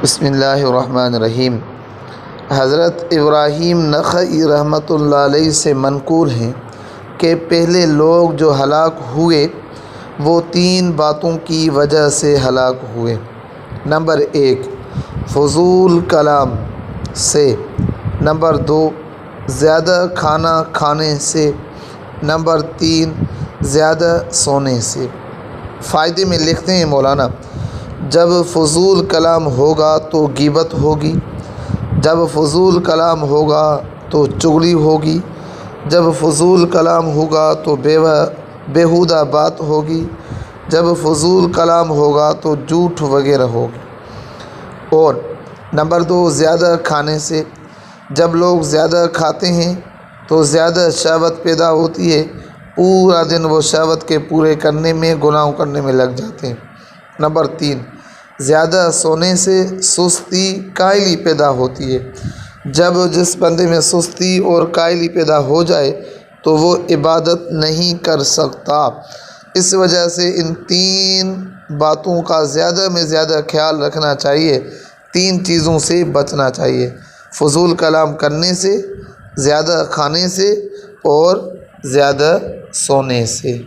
بسم اللہ الرحمن الرحیم۔ حضرت ابراہیم نخعی رحمۃ اللہ علیہ سے منقول ہیں کہ پہلے لوگ جو ہلاک ہوئے وہ 3 باتوں کی وجہ سے ہلاک ہوئے۔ نمبر 1 فضول کلام سے، نمبر 2 زیادہ کھانا کھانے سے، نمبر 3 زیادہ سونے سے۔ فائدے میں لکھتے ہیں مولانا، جب فضول کلام ہوگا تو غیبت ہوگی، جب فضول کلام ہوگا تو چغلی ہوگی، جب فضول کلام ہوگا تو بیہودہ بات ہوگی، جب فضول کلام ہوگا تو جھوٹ وغیرہ ہوگی۔ اور نمبر 2 زیادہ کھانے سے، جب لوگ زیادہ کھاتے ہیں تو زیادہ شہوت پیدا ہوتی ہے، پورا دن وہ شہوت کے پورے کرنے میں، گناہوں کرنے میں لگ جاتے ہیں۔ نمبر 3 زیادہ سونے سے سستی کائلی پیدا ہوتی ہے، جب جس بندے میں سستی اور کائلی پیدا ہو جائے تو وہ عبادت نہیں کر سکتا۔ اس وجہ سے ان 3 باتوں کا زیادہ میں زیادہ خیال رکھنا چاہیے، 3 چیزوں سے بچنا چاہیے: فضول کلام کرنے سے، زیادہ کھانے سے اور زیادہ سونے سے۔